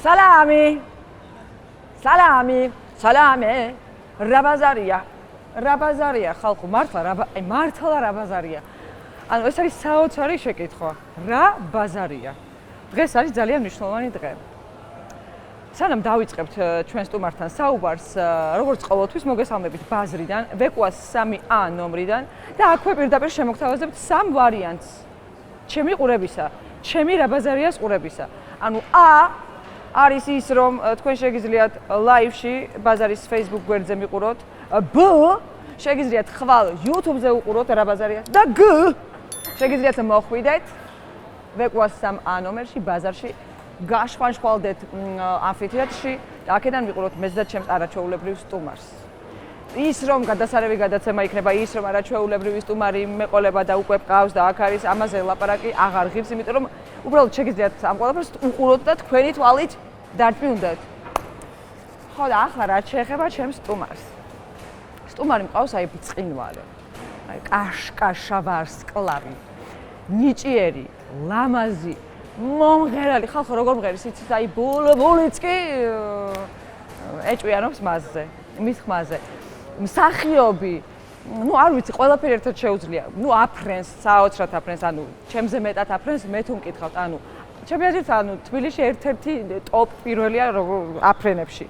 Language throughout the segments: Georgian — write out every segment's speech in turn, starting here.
Salami. Salami. Salame. Rabazaria. Rabazaria. ხალხო, მართლა რაბაზარია. ანუ ეს არის საოცარი შეკითხვა. რა ბაზარია? დღეს არის ძალიან მნიშვნელოვანი დღე. სანამ დავიწყებთ ჩვენ სტუმართან საუბარს, როგორც ყოველთვის მოგესალმებით ბაზრიდან, ვეკუას 3A ნომრიდან და აქვე პირდაპირ შემოგთავაზებთ 3 ვარიანტს. ჩემი ყურებისა, ჩემი რაბაზარიას ყურებისა. ანუ A არის ის, რომ თქვენ შეგიძლიათ ლაივში ბაზარის Facebook გვერდზე მიყუროთ. B შეგიძლიათ ხვალ YouTube-ზე უყუროთ რაბაზარიას და G შეგიძლიათ მოხვიდეთ ვეკუას 3A ნომერში ბაზარში გაშხვანშვალდეთ ამფითეატრში და აქედან ვიყუროთ მეც და ჩემს არაჩვეულებრივ სტუმარს. ის რომ გადასარევი გადაცემა იქნება, ის რომ არაჩვეულებრივი სტუმარი მეყოლება და უკვე ყავს და აქ არის ამაზე ლაპარაკი აღარ ღირს, იმიტომ რომ უბრალოდ შეგიძლიათ ამ ყველაფერს უყუროთ და თქვენი თვალით დარწმუნდეთ. ხო და ახლა რაც შეეხება ჩემს სტუმარს. სტუმარი მყავს აი ბრწყინვალე. აი კაშკაშა ვარსკლავი. ნიჭიერი, ლამაზი, მომღერალი, ხალხო როგორ მღერის, იცით, აი ბულბულიც კი ეჭვიანობს მასზე, მის ხმაზე. მსახიობი, ну არ ვიცი, ყველაფერი ერთად შეუძლია. ну აფრენს, საოცრად აფრენს, ანუ ჩემზე მეტად აფრენს, მე თუ მკითხავთ, ანუ ჩემი აზრით, ანუ თბილისში ერთ-ერთი ტოპ პირველია აფრენებში.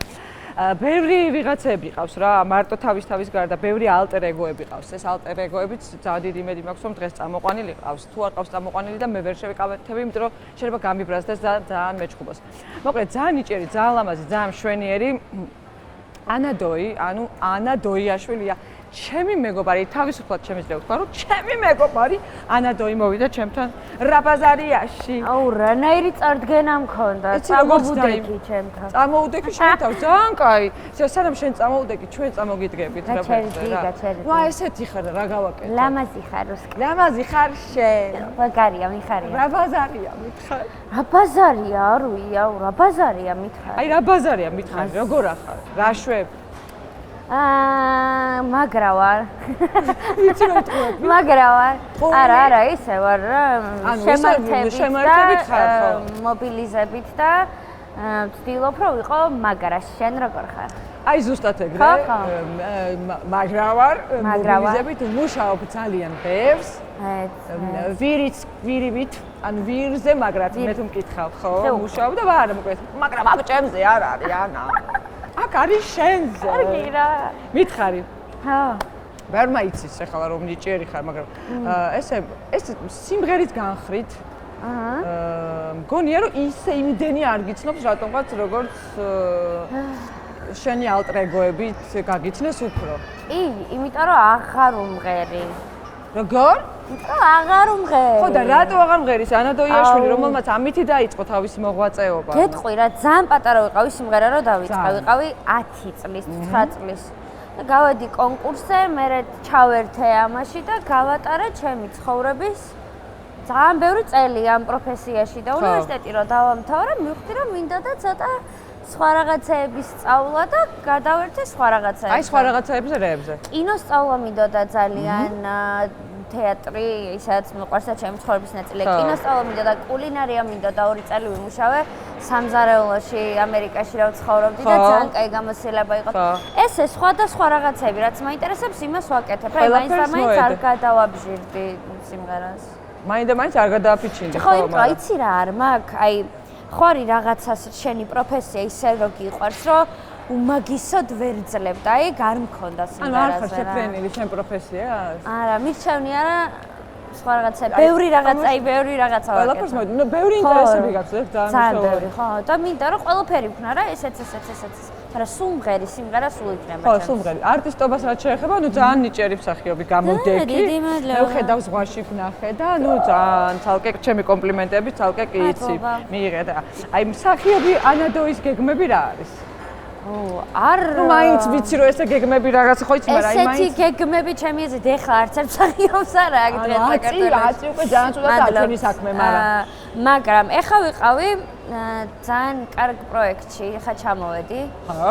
ბევრი ვიღაცები ყავს რა, მარტო თავის გარდა, ბევრი ალტერ ეგოები ყავს. ეს ალტერ ეგოებიც ძალიან დიდი იმედი მაქვს, რომ დღეს წამოყვანილი ყავს. თუ არ ყავს წამოყვანილი და მე ვერ შევიკავეთები, იმიტომ რომ შეიძლება გამიბრაზდეს და ძალიან მეჩხუბოს. მოკლედ, ძალიან ნიჭიერი, ძალიან ლამაზი, ძალიან მშვენიერი ანადოი, ანუ ანა დოიაშვილია. ჩემი მეგობარი, თავისუფლად შემიძლია ვთქვა, რომ ჩემი მეგობარი ანადოი მოვიდა ჩემთან რაბაზარიაში. აუ, რანაირი წარდგენა მქონდა, წამოუდექი ჩემთან. წამოუდექი ჩემთან, ძალიან კაი. სანამ შენ წამოუდექი, ჩვენ წამოგიდგებით რა გაჩერდი, გაჩერდი. ნუ ესეთი ხარ, რა გავაკეთე. ლამაზი ხარ, ლამაზი ხარ შენ. მაგარია, მიხარია. რაბაზარია მითხარ. რაბაზარია, არუია, რაბაზარია მითხარ. აი რაბაზარია მითხარ, როგორ ახარ? რა შვებ? მაგრა ვარ. იცი რომ თქვენ. მაგრა ვარ. არა, ისე ვარ რა. შემართებით ხარ ხო? მობილიზებით და ვცდილობ რომ ვიყო მაგრა. შენ როგორ ხარ? აი ზუსტად ეგრე. მაგრა ვარ, მობილიზებით მუშაობ ძალიან ბევრს. ვირივით, ან ვირზე მაგრად მე თუ მკითხავ, ხო? მუშაობ და ვარ, მოკლედ, მაგრამ აქ ჩემზე არ არის, ანა. აქ არის შენზე. კარგი რა. მითხარი. ხო. ვერ მაიცის ახლა რომ ნიჭიერი ხარ, მაგრამ ეს სიმღერის განხრით მგონია რომ ისე იმდენი არ გიცნობს რატომღაც როგორც შენი ალტრეგოებით გაგიცნეს უფრო. კი, იმიტომ რომ აღარ უმღერი. როგორ? იმიტომ აღარ უმღერი. ხო და რატო აღარ მღერის ანადოიაშვილი, რომელმაც ამითი დაიწყო თავისი მოღვაწეობა? გეტყვი რა, ძალიან პატარა ვიყავი სიმღერა რო დავიწყე, ვიყავი 10 წლის, 9 წლის. და გავედი კონკურსზე, მე ჩავერთე ამაში და გავატარე ჩემი ცხოვრების ძალიან ბევრი წელი ამ პროფესიაში და უნივერსიტეტი რო დავამთავრე, მივხვდი რომ მინდა და ცოტა სხვა რაღაცეების სწავლა და გადავერთე სხვა რაღაცეებზე. აი სხვა რაღაცეებზე რეებზე. კინოს სწავლა მინდოდა ძალიან, თეატრი, ისაც მიყვარს და ჩემი ცხოვრების ნაწილია. კინოს სწავლა მინდოდა, კულინარია მინდოდა, 2 წელი ვიმუშავე სამზარეულოში, ამერიკაში რა ვცხოვრობდი და ძალიან კაი გამოცდილება იყო. ესე სხვადასხვა რაღაცები, რაც მაინტერესებს, იმას ვაკეთებ. აი მაინც არ გადავაბჟირდი სიმღერას. მაინც არ გადააფიჩინდი ხო, იმიტომ იცი რა არ მაქვს, აი ხო არის რაღაცას შენი პროფესია ისე რომ გიყვარს, რომ უმაგისოდ ვერ ძლებ და აი არ მქონდა სიმღერაზე რა. ანუ არ ხარ შეფრენილი შენ პროფესიას? არა, მირჩევნი არა სხვა რაღაცა, ბევრი რაღაცა ვაკეთებ. ყველაფერს მოდი, ნუ ბევრი ინტერესები გაქვს, ძალიან ბევრი, ხო, და მინდა რომ ყველაფერი ვქნა რა, ესეც. არა, სიმღერა სულ იქნება. ხო, სიმღერა. არტისტობას რაც შეეხება, ნუ ძალიან ნიჭიერი მსახიობი გამოდექი. დიდი მადლობა. მე ვხედავ ზღვაში ვნახე და ნუ ძალიან ცალკე ჩემი კომპლიმენტები ცალკე კი იცი. მიიღე და აი მსახიობი ანადოის გეგმები რა არის? არ ნუ მაინც ვიცი რომ ესე გეგმები რაღაცა ხო იცი, მაგრამ აი მაინც ესეთი გეგმები ჩემი აზრით ეხლა არც ერთ მსახიობს არ აქვს დღეს საქართველოში. უკვე ძალიან ცუდად აჩვენი საქმე, მაგრამ ეხლა ვიყავი ძალიან კარგ პროექტში, ეხლა ჩამოვედი. ხო?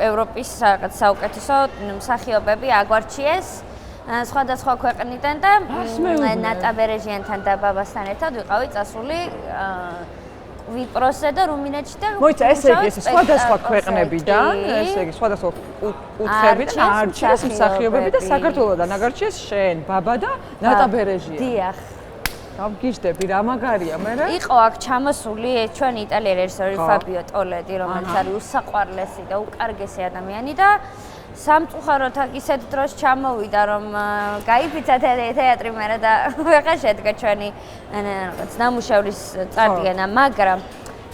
ევროპის რაღაც საუკეთესო მსახიობები აგვარჩიეს სხვადასხვა ქვეყნიდან და ნატა ბერეჟიანთან და ბაბასთან ერთად ვიყავი წასული ვიპროსზე და რუმინეთში და მოიცა ესე იგი ეს სხვადასხვა ქვეყნებიდან, ესე იგი სხვადასხვა კუთხეებით არჩეს მსახიობები და საქართველოსთან აგარჩიეს შენ, ბაბა და ნატა ბერეჟია. დიახ. გავგიჟდები რა მაგარია მე? იყო აქ ჩამოსული ჩვენი იტალიელი რეჟისორი ფაბიო ტოლედი, რომელიც არის უსაყვარლესი და უკარგესი ადამიანი და სამწუხაროდ აქ ისეთ დროს ჩამოვიდა, რომ გაიფიცა თეატრი მერე და ვეღარ შედგა ჩვენი რაღაც ნამუშევრის წარდგენა, მაგრამ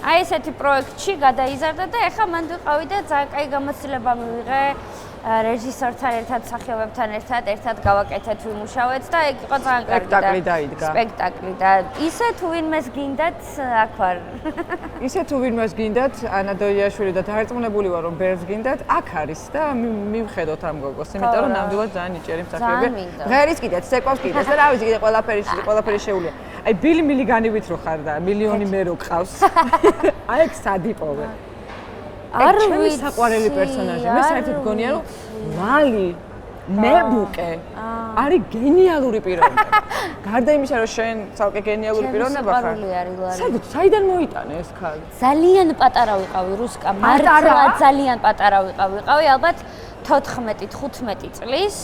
აი ესეთი პროექტში გადაიზარდა და ეხლა მანდ ვიყავი და ძალიან კაი გამოცდილება მივიღე რეჟისორთან ერთად, მსახიობებთან ერთად გავაკეთეთ, ვიმუშავეთ და ეგ იყო ძალიან კარგი სპექტაკლი დაიდგა. სპექტაკლი და ისე თუ ვინმეს გინდათ, აქ ვარ. ისე თუ ვინმეს გინდათ, ანა დოიაშვილი და დარწმუნებული ვარ, რომ ბერს გინდათ, აქ არის და მივხედოთ ამ გოგოს, იმიტომ რომ ნამდვილად ძალიან იჭერი მსახიობია. ღერის კიდეც, ცეკვავს კიდეც და რა ვიცი, კიდე ყველაფერი შეუულია. აი ბილი მილიგანივით რო ხარ და მილიონი მე რო ყავს. აი ეგ სადიპოვე. არ ვიცი საყვარელი პერსონაჟი. მე საერთოდ მგონია რომ ლალი მებუკე არის გენიალური პიროვნება. გარდა იმისა რომ შენ ცალკე გენიალური პიროვნება ხარ. საიდან მოიტანე ეს ქალი? ძალიან პატარა ვიყავი რუსკა, მართლა ძალიან პატარა ვიყავი ალბათ 14-15 წლის.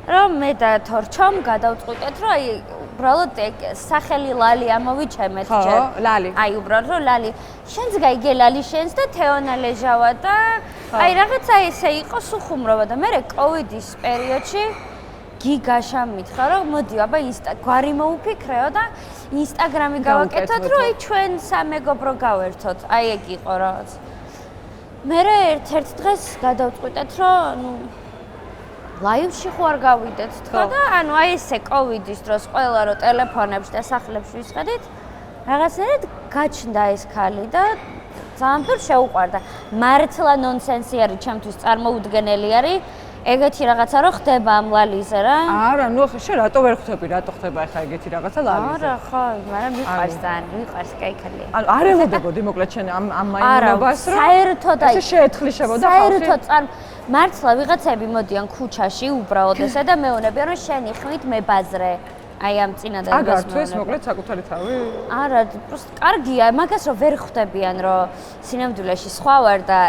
რომ მე და თორჩომ გადავწყვიტეთ რომ აი უბრალოდ ეგ სახელი ლალი ამოვიჩემეთ ჯერ. ხო, ლალი. აი უბრალოდ რომ ლალი შენს გაიგე ლალი შენს და თეონა ლეჟავა და აი რაღაცა ესე იყო სუხუმრობა და მე კოვიდის პერიოდში გიგაშა მითხრა რომ მოდი აბა გვარი მოუფიქრეო და ინსტაგრამი გავაკეთოთ რომ აი ჩვენ სამეგობრო გავერთოთ. აი ეგ იყო რაღაც. მე ერთ-ერთ დღეს გადავწყვიტეთ რომ ნუ ლაივში ხوار გავიდეთ თქო და ანუ აი ესე კოვიდის დროს ყველა რო ტელეფონებში და სახლებში ვისხედით რაღაცნაირად გაჩნდა ეს ქალი და ძალიან ბევრ შეუყვარდა. მართლა ნონსენსი არის ჩემთვის წარმოუდგენელი არის ეგეთი რაღაცა რო ხდება ამ ლალიზე რა. არა, ნუ ახლა შენ რატო ვერ ხვდები, რატო ხდება ახლა ეგეთი რაღაცა ლალიზე? არა, ხო, მაგრამ მიყვარს ძალიან, მიყვარს კაი ქალია. ანუ არ ელოდებოდი მოკლედ შენ ამ მაიმუნობას რომ საერთოდ აი ესე შეეთხლიშებოდა ხალხი. საერთოდ მართლა ვიღაცები მოდიან ქუჩაში უბრალოდ ესე და მეუბნებიან რომ შენი ხმით მებაზრე. აი ამ წინადადებას აგართვეს მოკლედ საკუთარი თავი? არა, просто კარგია, მაგას რომ ვერ ხვდებიან რომ სინამდვილეში სხვა ვარ და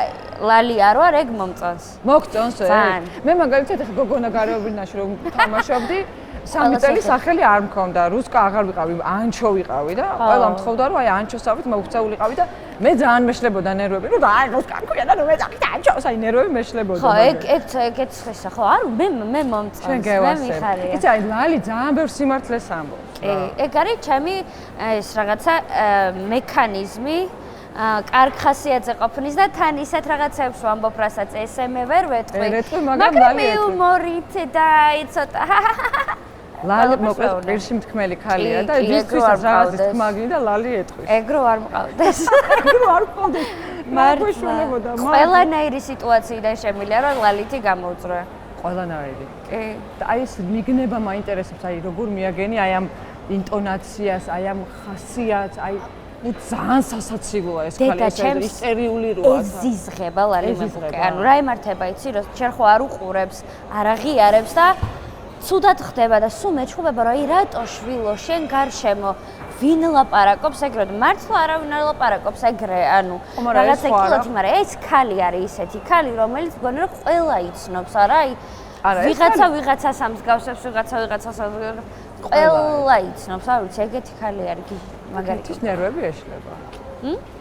ლალი არ ვარ, ეგ მომწონს. მოგწონს ეგ? მე მაგალითად ახლა გოგონა გარეობინაში რომ თამაშობდი, 3 წელი სახელი არ მქონდა, რუსკა აღარ ვიყავი, ანჩო ვიყავი და ყველა მთხოვდა რომ აი ანჩოსავით მოუქცეულიყავი და მე ძალიან მეშლებოდა ნერვები, რომ აი რუსკა მქონდა და ნუ მეძახით ანჩოს, აი ნერვები მეშლებოდა. ხო, ეგ ხესა, ხო, არ მე მომწონს, მე მიხარია. იცი, აი ლალი ძალიან ბევრ სიმართლეს ამბობს. ეგ არის ჩემი ეს რაღაცა მექანიზმი კარგ ხასიათზე ყოფნის და თან ისეთ რაღაცებს ვამბობ, რასაც ესე მე ვერ ვეტყვი. მაგრამ იუმორით და ცოტა ლალი მოკლედ პირში მთქმელი ქალია და ვისთვისაც რაღაცის თქმა გინდა ლალი ეტყვის. ეგ რო არ მყავდეს. ეგ რო არ მყავდეს. მართლა. ყველანაირი სიტუაციიდან შემიძლია რომ ლალითი გამოვწრე. ყველანაირი. კი. და აი ეს მიგნება მაინტერესებს, აი როგორ მიაგენი აი ამ ინტონაციას, აი ამ ხასიათს, აი ძალიან სასაცილოა ეს ქალი, ეს ისტერიული როა. ეზიზღება ლალი მებუკე. ანუ რა იმართება იცი, რომ შენ ხო არ უყურებს, არ აღიარებს და ცუდად ხდება და სულ მეჩხუბება რომ აი რატო შვილო შენ გარშემო ვინ ლაპარაკობს ეგრე მართლა არავინ არ ლაპარაკობს ეგრე ანუ რაღაცა კილოთი მაგრამ ეს ქალი არის ისეთი ქალი რომელიც მგონი რომ ყველა იცნობს არა აი ვიღაცას ამსგავსებს ვიღაცას ყველა იცნობს არ ვიცი ეგეთი ქალი არის მაგალითად ნერვები ეშლება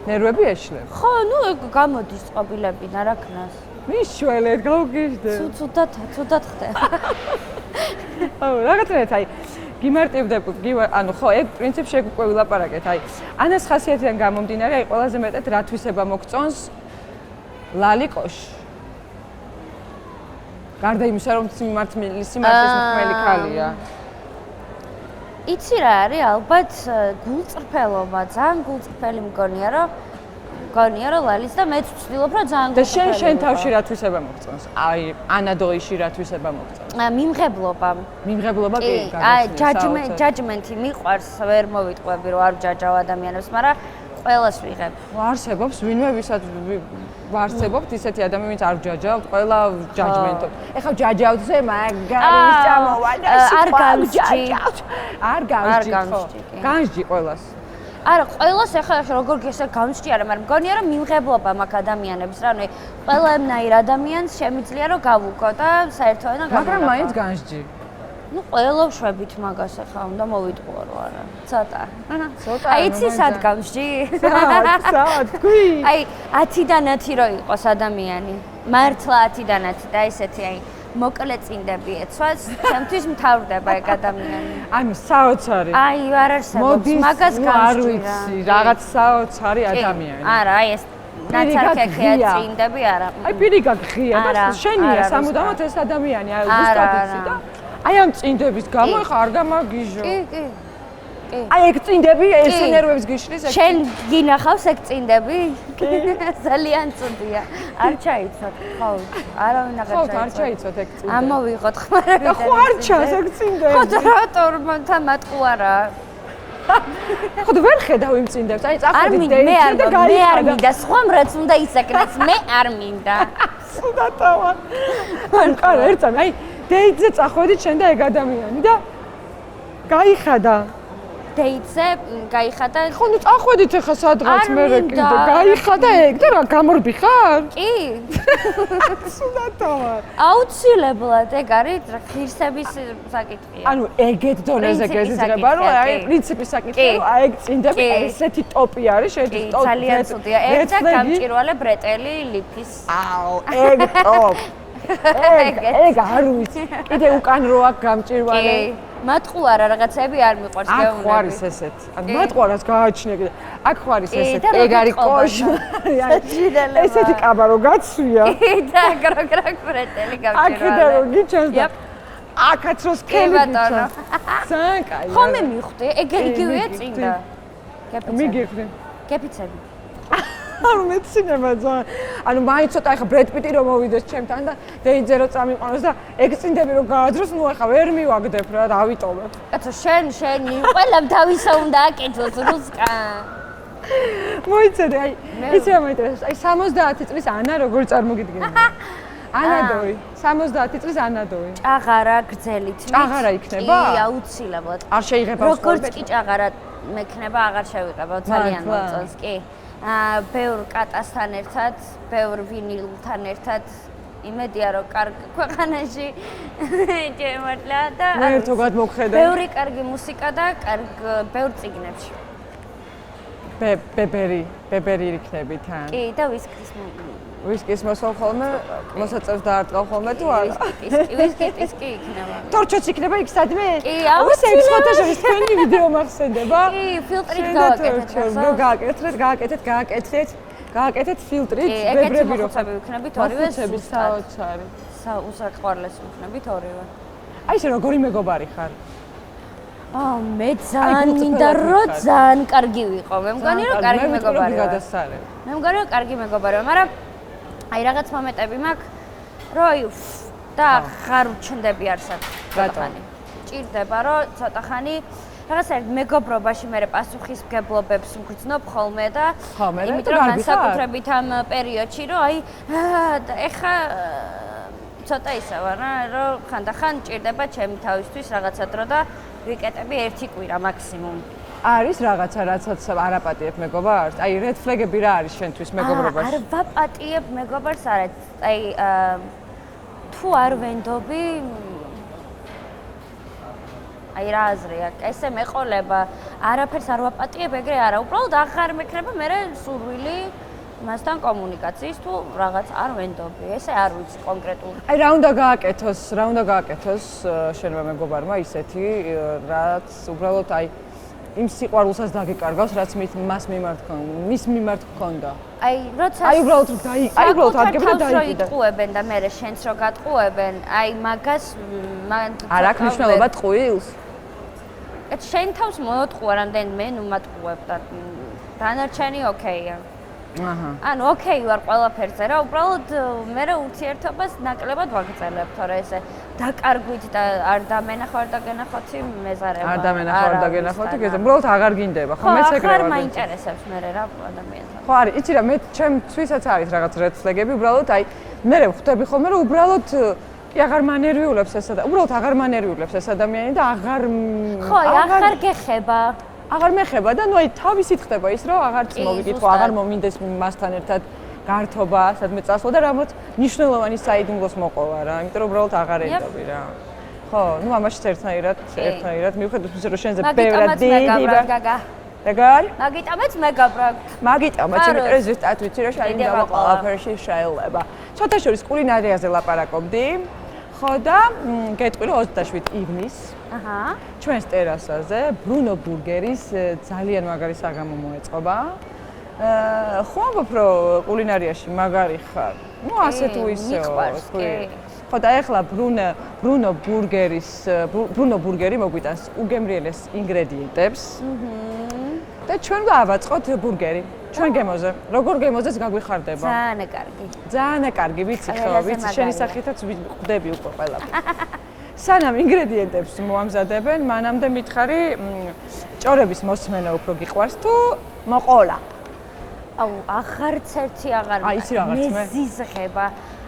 ნერვები ეშლება ხო ნუ გამოდის წყობილებიდან რა ქნას მიშველეთ გავგიჟდე ცუდად ხდება აუ რაღაცნაირად აი გიმარტივდებ ანუ ხო ეგ პრინციპში ეგ უკვე ვილაპარაკეთ აი ანას ხასიათიდან გამომდინარე აი ყველაზე მეტად რა თვისება მოგწონს ლალიკოშ გარდა იმისა რომ სიმართლის მთქმელი ქალია იცი რა არის ალბათ გულწრფელობა ძალიან გულწრფელი მგონია რომ ლალის და მეც ვცდილობ რომ ძალიან გულწრფელი და შენ თავში რა თვისება მოგწონს აი ანადოიში რა თვისება მოგწონს მიმღებლობა კი აი ჯაჯმენტი მიყვარს ვერ მოვიტყვები რომ არ ვჯაჯავ ადამიანებს მაგრამ ყველას ვიღებ არსებობს ვინმე ვისაც ვარსებობთ ისეთი ადამიანი ვინც არ ვჯაჯავთ ყველა ჯაჯმენტო ეხლა ჯაჯავდზე მაგარი ვისწამოვა და არ გავსჯი არ გავსჯი ხო განსჯი ყველას არა, ყველას ახლა როგორ გესა გამსჭიარა, მაგრამ მგონია რომ მიმღებლობა მაქვს ადამიანებს რა, ანუ ყველანაირ ადამიანს შემიძლია რომ გავუკო და საერთოდან გავუკო. მაგრამ მაინც განსჯი. ნუ ყველა ვშვებით მაგას ახლა უნდა მოვიტყუო რა არა. ცოტა. ცოტა. აი იცი სად გამსჯი? სად თქვი? აი 10-დან 10 რო იყოს ადამიანი. მართლა 10-დან 10 და ესეთი აი მოკლე წინდები ეცვას, ჩემთვის მთავრდება ეგ ადამიანი. ანუ საოცარი. აი არ არსებობს მაგას გამსჯი რა. რაღაც საოცარი ადამიანი. არა, აი ეს ნაცარქექია წინდები არა. აი პირი გაგხია და შენია სამუდამოდ ეს ადამიანი, აი გუსტატიცი და აი ამ წინდების გამო ხა არ გამაგიჟო. კი, კი. კი. აი ეგ წინდები ეს ნერვებს გიშლის ეგ. შენ გინახავს ეგ წინდები? ძალიან წუდია. არ ჩაიცოთ, ხო? არავინ აღარ ხო, არ ჩაიცოთ ეგ წინდები. ამოვიღოთ ხმარები. ხო არ ჩას ეგ წინდები. ხო, რატომ მანთან მატყუ არა? ხო და ვერ ხედავ იმ წინდებს. აი წახვედი დეიტზე და გაიხადა. მე არ მინდა, სხვამ რაც უნდა ისაკნეს, მე არ მინდა. სუდატავა. ან კარ ერთად, აი დეიტზე წახვედი შენ და ეგ ადამიანი და გაიხადა. დეიტზე გაიხადა. ხო ნუ წახვედით ახლა სადღაც მე კიდე გაიხადა ეგ და რა გამორბი ხარ? კი. სუდატავა. აუცილებლად ეგ არის ღირსების საკითხია. ანუ ეგეთ დონეზე გეზიზღება რომ აი პრინციპის საკითხია რომ აი ეგ წინდები ესეთი ტოპი არის შედის ტოპი. ძალიან ცუდია. ეგ და გამჭირვალე ბრეტელი ლიფის. აუ ეგ ტოპ. ეგ არ ვიცი. კიდე უკან რო აქ გამჭირვალე. მატყუ არა რაღაცები არ მიყვარს გეუბნები. აქ ხარის ესეთ. ანუ მატყუარას გააჩნია კიდე. აქ ხარის ესეთ. ეგ არის კოშმარი. ესეთი კაბა რო გაცვია. და გროგროგ ბრეტელი გამჭირვალე. აქედან რო გიჩენს და აქაც რო სკელი ბატონო. ძალიან კაი. ხო მე მივხვდი. ეგ იგივეა წინდა. მიგიხდი. კეპიცები. ანუ მეცნობა ძალიან. ანუ მაინც ცოტა ახლა ბრედ პიტი რომ მოვიდეს ჩემთან და დეიტზე რო წამიყვანოს და ეგ წინდები რო გააძროს, ნუ ახლა ვერ მივაგდებ რა, დავიტოვებ. კაცო შენი ყველამ თავისა უნდა აკეთოს რუსკა. მოიცადე, აი იცი რა მაინტერესებს, აი 70 წლის ანა როგორ წარმოგიდგენია? ანადოი, 70 წლის ანადოი. ჭაღარა გრძელი თმით. ჭაღარა იქნება? კი, აუცილებლად. არ შეიძლება როგორც კი ჭაღარა მექნება, აღარ შევიყებო, ძალიან მოწონს, კი. ბევრ კატასთან ერთად, ბევრ ვინილთან ერთად იმედია რომ კარგ ქვეყანაში შემოწლა და მე ერთოგად მოგხედე. ბევრი კარგი მუსიკა და ბევრ წიგნებში. ბებერი იქნები თან. კი, და ვისკის მოსულ ხოლმე, მოსაწევს დაარტყავ ხოლმე თუ არა? ვისკის კი იქნება. თორჩოც იქნება იქ სადმე? კი, აუცილებლად. ფოტოშოპის თქვენი ვიდეო მახსენდება? კი, ფილტრით გავაკეთეთ. გააკეთეთ ფილტრით, კი, ეგეთი მოხუცები ვიქნებით ორივე. მოხუცები საოცარი. უსაყვარლესი ვიქნებით ორივე. აი შენ როგორი მეგობარი ხარ? მე ძალიან მინდა რომ ძალიან კარგი ვიყო. მე მგონი რომ კარგი მეგობარი ვარ. მე მგონი რომ კარგი მეგობარი ვარ, მაგრამ აი რაღაც მომენტები მაქვს, რომ და ხარ ჩნდები არსად. რატომ? ჭირდება რომ ცოტა ხანი რაღაც ერთ მეგობრობაში მე პასუხისმგებლობებს ვგრძნობ ხოლმე და იმიტომ რომ განსაკუთრებით ამ პერიოდში რომ აი ეხა ცოტა ისე ვარ რა, რომ ხანდახან ჭირდება ჩემი თავისთვის რაღაცა დრო და ვიკეტები ერთი კვირა მაქსიმუმ. არის რაღაცა რასაც არ აპატიებ მეგობარს? აი რედ ფლეგები რა არის შენთვის მეგობრობაში? არ ვაპატიებ მეგობარს არა. აი თუ არ ვენდობი აი რა აზრი აქვს? ესე მეყოლება, არაფერს არ ვაპატიებ, ეგრე არა. უბრალოდ აღარ მექნება მე სურვილი მასთან კომუნიკაციის თუ რაღაც არ ვენდობი. ესე არ ვიცი კონკრეტულად. აი რა უნდა გააკეთოს შენმა მეგობარმა ისეთი, რაც უბრალოდ აი იმ სიყვარულსაც დაგეკარგავს, რაც მის მიმართ გქონდა. აი როცა აი უბრალოდ ადგება და დაიკიდა. იტყუებენ და მე შენც რო გატყუებენ, აი მაგას მან არ აქვს მნიშვნელობა ტყუილს? შენ თავს მოოტყუა რამდენი მე ნუ მატყუებ და დანარჩენი ოკეია. ანუ ოკეი ვარ ყველაფერზე რა, უბრალოდ მე ურთიერთობას ნაკლებად ვაგრძელებ, თორე ესე დაკარგვით და არ დამენახავ და გენახოთი მეზარება. არ დამენახავ და გენახოთი, უბრალოდ აღარ გინდება, ხო მეც ეგრე ვარ. ხო, არ მაინტერესებს მე რა ადამიანთან. ხო არის, იცი რა, მე ჩემთვისაც არის რაღაც რედ ფლეგები, უბრალოდ აი მე ხვდები ხოლმე რომ უბრალოდ კი აღარ მანერვიულებს ეს ადამიანი. უბრალოდ აღარ მანერვიულებს ეს ადამიანი და აღარ ხო, აღარ გეხება. აღარ მეხება და ნუ აი თავისით ხდება ის რომ აღარც მოვიკითხო, აღარ მომინდეს მასთან ერთად გართობა, სადმე წასვლა და რაღაც მნიშვნელოვანი საიდუმლოს მოყოლა რა, იმიტომ რომ უბრალოდ აღარ ენდობი რა. ხო, ნუ ამაშიც ერთნაირად მივხვდეთ ისე რომ შენზე ბევრად დიდი რაგარ? მაგიტამეც მეგაბრა. მაგიტამეც იმიტომ რომ ზუსტად ვიცი რომ შეიძლება ყველაფერში შეიძლება. ცოტა შორის კულინარიაზე ლაპარაკობდი. ხო და გეტყვი რომ 27 ივნისს ჩვენს ტერასაზე ბრუნო ბურგერის ძალიან მაგარი საღამო მოეწყობა. ხო ამბობ რომ კულინარიაში მაგარი ხარ. ნუ ასე თუ ისეო. ხო და ეხლა ბრუნო ბურგერი მოგვიტანს უგემრიელეს ინგრედიენტებს. და ჩვენ გავაწყოთ ბურგერი. ჩვენ გემოზე. როგორ გემოზეც გაგვიხარდება? ძალიან კარგი, ვიცი ხო, ვიცი, შენი სახითაც ვხვდები უკვე ყველაფერს. სანამ ინგრედიენტებს მოამზადებენ, მანამდე მითხარი, ჭორების მოსმენა უფრო გიყვარს თუ მოყოლა? აუ, აღარც ერთი აღარ მეზიზღება.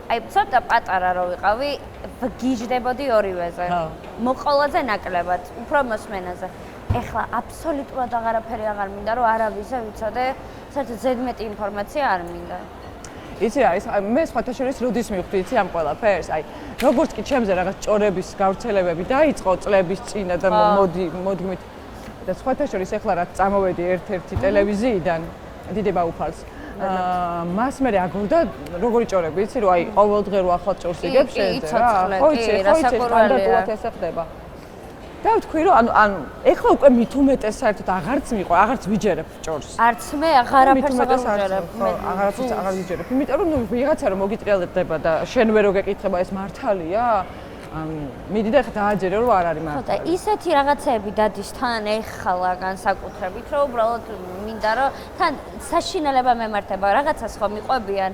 აი, ცოტა პატარა რო ვიყავი, ვგიჟდებოდი ორივეზე. მოყოლაზე ნაკლებად, უფრო მოსმენაზე. ეხლა აბსოლუტურად აღარაფერი აღარ მინდა რომ არავის ვიცოდე, საერთოდ ზედმეტი ინფორმაცია არ მინდა. იცი რა, მე სხვათა შორის როდის მივხვდი იცი ამ ყველაფერს, აი, როგორც კი ჩემზე რაღაც ჭორების გავრცელებები დაიწყო წლების წინა და მოდგმით და სხვათა შორის ეხლა რაც წამოვედი ერთ-ერთი ტელევიზიიდან, დიდება უფალს. მას მე აგორდა როგორი ჭორები, იცი რომ აი, ყოველდღე რო ახალ ჭორს იგებ შენზე რა. ხო, იცი, სტანდარტულად ესე ხდება. და ვთქვი რომ ანუ ეხლა უკვე მით უმეტეს საერთოდ აღარც მიყვარ, აღარც ვიჯერებ ჭორს. არც მე აღარაფერს აღარ ვიჯერებ. აღარაფერს აღარ ვიჯერებ. იმიტომ რომ ნუ ვიღაცა რომ მოგიტრიალდება და შენ ვერ გეკითხება ეს მართალია? მიდი და ეხლა დააჯერე რომ არ არის მართალი. ხო და ისეთი რაღაცეები დადის თან ეხლა განსაკუთრებით რომ უბრალოდ მინდა რომ თან საშინელება მემართება, რაღაცას ხომ მიყვებიან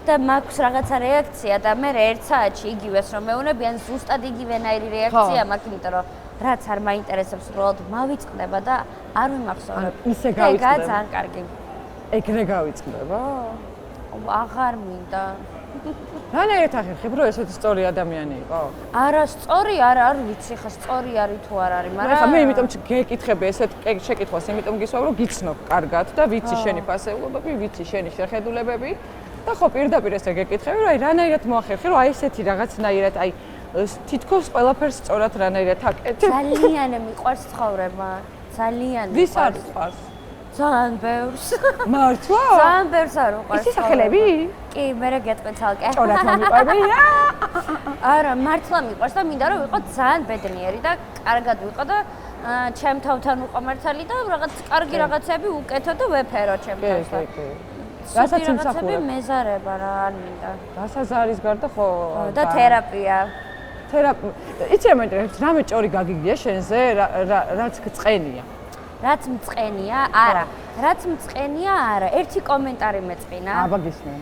და მაქვს რაღაცა რეაქცია და მე ერთ საათში იგივეს რომ მეუნებიან ზუსტად იგივენაირი რეაქცია მაქვს, იმიტომ რომ რაც არ მაინტერესებს უბრალოდ მავიწყდება და არ ვიმახსოვრებ. ისე გავიწყდება. ეგ ძალიან კარგი. ეგრე გავიწყდება? აღარ მინდა. რანაირად ახერხებ რომ ესეთი სწორი ადამიანი იყო? არა, სწორი არ ვიცი, ხა სწორი არის თუ არ არის, მაგრამ ხა მე იმიტომ გეკითხები ესეთ შეკითხვას, იმიტომ გისვამ რომ გიცნობ კარგად და ვიცი შენი ფასეულობები, ვიცი შენი შეხედულებები და ხო პირდაპირ ესე გეკითხები რომ აი რანაირად მოახერხე რომ აი ესეთი რაღაცნაირად აი თითქოს ყველაფერს სწორად რანაირად აკეთებ. ძალიან მიყვარს ცხოვრება. ძალიან მიყვარს. ვის არ მიყვარს? ძალიან ბევრს. მართლა? ძალიან ბევრს არ უყვარს. ისი სახელები? კი, მე რა გეტყვი ცალკე. სწორად მომიყვები? არა, მართლა მიყვარს და მინდა რომ ვიყო ძალიან ბედნიერი და კარგად ვიყო და ჩემ თავთან ვიყო მართალი და რაღაც კარგი რაღაცები უკეთო და ვეფერო ჩემ თავთან. რასაც იმსახურებ. მეზარება რა არ მინდა. რასაც არის გარდა ხო და თერაპია. იცი რა მეინტერესებს, რამე ჭორი გაგიგია შენზე, რაც გწყენია? რაც მწყენია? არა. რაც მწყენია? არა. ერთი კომენტარი მეწყინა. აბა გისმენ.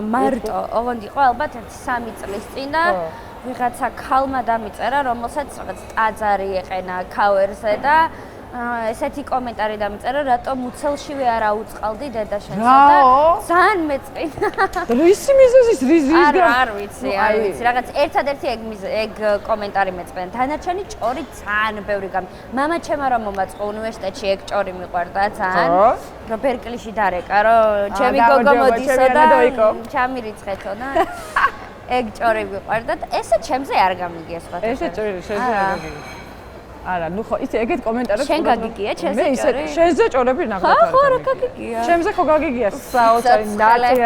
მარტო, ოღონდ იყო ალბათ 3 წლის წინ და ვიღაცა ქალმა დამიწერა, რომელსაც რაღაც ტაძარი ეყენა ქავერზე და ესეთი კომენტარი დამიწერა, რატომ უცელშივე არ აუწყალდი დედა შენსა და ძალიან მეწყინა. რისი მიზეზის არ ვიცი, რაღაც ერთადერთი ეგ კომენტარი მეწყინა. დანარჩენი ჭორი ძალიან ბევრი მამა ჩემა რომ მომაწყო უნივერსიტეტში ეგ ჭორი მიყვარდა ძალიან. რომ ბერკლიში დარეკა, რომ ჩემი გოგო მოდისო და ჩამირიცხეთო და ეგ ჭორი მიყვარდა და ესე ჩემზე არ გამიგია სხვა. ესე ჭორი შენზე არ გამიგია. არა, ნუ ხო, იცი ეგეთ კომენტარებს შენ გაგიგია ჩემზე ჭორი? მე ისე შენზე ჭორები ნახავ. ხო, რა გაგიგია. ჩემზე ხო გაგიგია საოცარი ნაცი.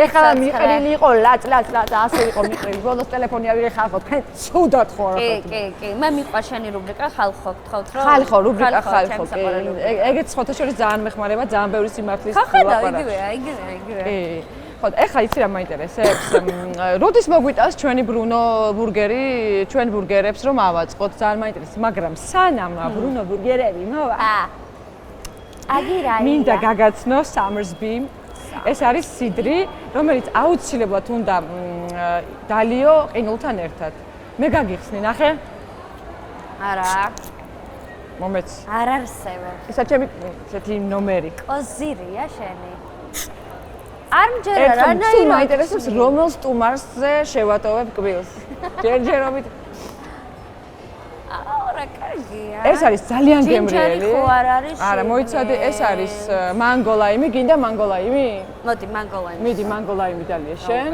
ეხლა მიყრილი იყო ლაც ასე იყო მიყრილი. ბოლოს ტელეფონი ავიღე ხალხო, თქვენ ცუდად ხო რა. კი, მე მიყვარს შენი რუბრიკა ხალხო, გთხოვთ რომ ხალხო, რუბრიკა ხალხო. ეგეც სხვათა შორის ძალიან მეხმარება, ძალიან ბევრი სიმართლის ლაპარაკი. იგივე. კი. ხო, ეხლა იცი რა მაინტერესებს? როდის მოგვიტანს ჩვენი ბრუნო ბურგერი, ჩვენ ბურგერებს რომ ავაწყოთ, ძალიან მაინტერესებს, მაგრამ სანამ ბრუნო ბურგერები მოვა. აგირაია. მინდა გაგაცნო Summersby. ეს არის სიდრი, რომელიც აუცილებლად უნდა დალიო ყინულთან ერთად. მე გაგიხსნი, ნახე? არა. მომეც. არ არსებობს. ესა ჩემი ესეთი ნომერი. კოზირია შენი. არ მჯერა რა ნაირად მაინტერესებს რომელ სტუმარზე შევატოვებ კბილს. ჯერჯერობით. რა კარგია. ეს არის ძალიან გემრიელი. ჯინჯერი ხო არ არის? არა, მოიცადე, ეს არის მანგოლაიმი, გინდა მანგოლაიმი? მოდი, მანგოლაიმი. მიდი მანგოლაიმი დალია შენ.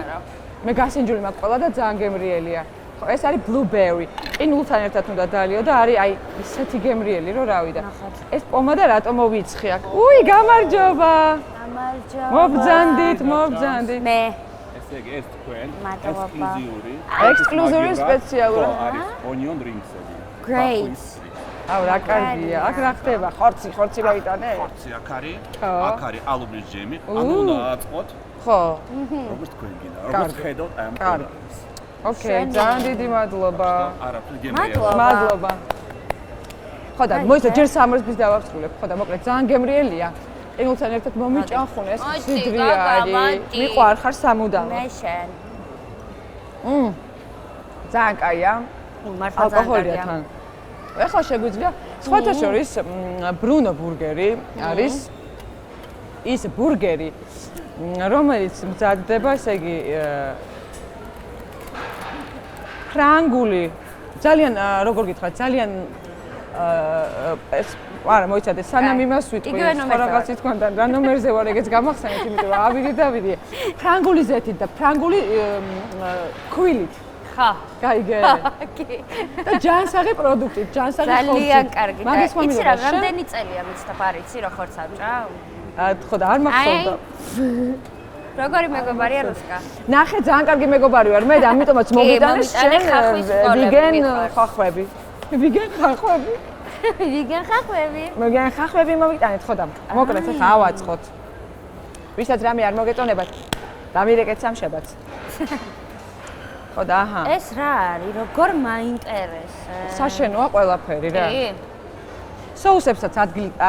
მე გასინჯული მაქვს ყველა და ძალიან გემრიელია. ხო, ეს არის blueberry. ყინულთან ერთად უნდა დალიო და არის აი ისეთი გემრიელი, რომ რავი და. ეს პომადა რატომ მოვიცხი აქ? უი, გამარჯობა. გამარჯობა. მობძანდით, მობძანდით. მე ესე იგი ეს თქვენ მადლობა. ექსკლუზიური სპეციალური. არის onion rings-ები. Great. აუ რა კარგია. აქ რა ხდება? ხორცი მოიტანე? ხორცი აქ არის. ხო. აქ არის ალუბლის ჯემი. ანუ უნდა აწყოთ. ხო. როგორც თქვენ გინდა. როგორც ხედავთ აი ამ პროდუქტს. ოკეი, ძალიან დიდი მადლობა. არაფერი გემრიელი. მადლობა. ხო და მოიცა ჯერ სამრბის დავასრულებ. ხო და მოკლედ ძალიან გემრიელია. ყინულთან ერთად მომიჭანხუნე ეს სიდრია არის. მიყვარ ხარ სამუდამო. მე შენ. ძალიან კაია. მართლა ძალიან ალკოჰოლია კარგია. თან. ეხლა შეგვიძლია სხვათა შორის ბრუნო ბურგერი არის ის ბურგერი რომელიც მზადდება, ესე იგი ფრანგული ძალიან როგორ გითხრათ, ძალიან ეს არა მოიცადე სანამ იმას ვიტყვი სხვა რაღაცი თქვენდა რა ნომერზე ვარ ეგეც გამახსენეთ იმიტომ რომ ავიდე ფრანგული ზეთით და ფრანგული ქვილით ხა გაიგე და ჯანსაღი პროდუქტით ჯანსაღი ხორცი ძალიან კარგი და მაგის იცი რა რამდენი წელია მიცდებ არ იცი რა ხორცს ავჭამ ხო და არ მახსოვდა როგორი მეგობარია რუსკა ნახე ძალიან კარგი მეგობარი ვარ მე და ამიტომაც მოგიტანე შენ ვიგენ ხახვები ვიგენ ხახვები ვიგენ ხახვები მოგენ ხახვები მოვიტანეთ ხო და მოკლედ ახლა ავაწყოთ ვისაც რამე არ მოგეწონებათ დამირეკეთ სამშაბათს ხო და აჰა ეს რა არის როგორ მაინტერესებს საშენოა ყველაფერი რა კი соусებსაც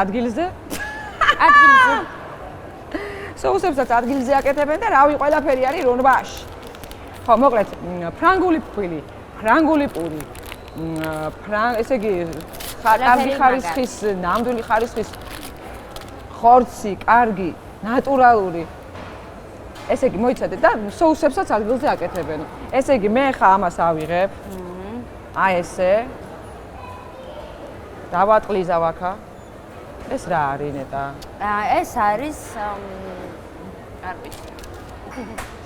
ადგილზე соусებსაც ადგილზე აკეთებენ და რავი ყველაფერი არის რონბაში ხო მოკლედ ფრანგული ფქვილი ფრანგული პური ესე იგი კარგი ხარისხის ნამდვილი ხარისხის ხორცი კარგი ნატურალური ესე იგი მოიცადე და соусებსაც ადგილზე აკეთებენ ესე იგი მე ხა ამას ავიღებ აი ესე დავატყლიზავ აქა ეს რა არის ნეტა ეს არის არ ვიცი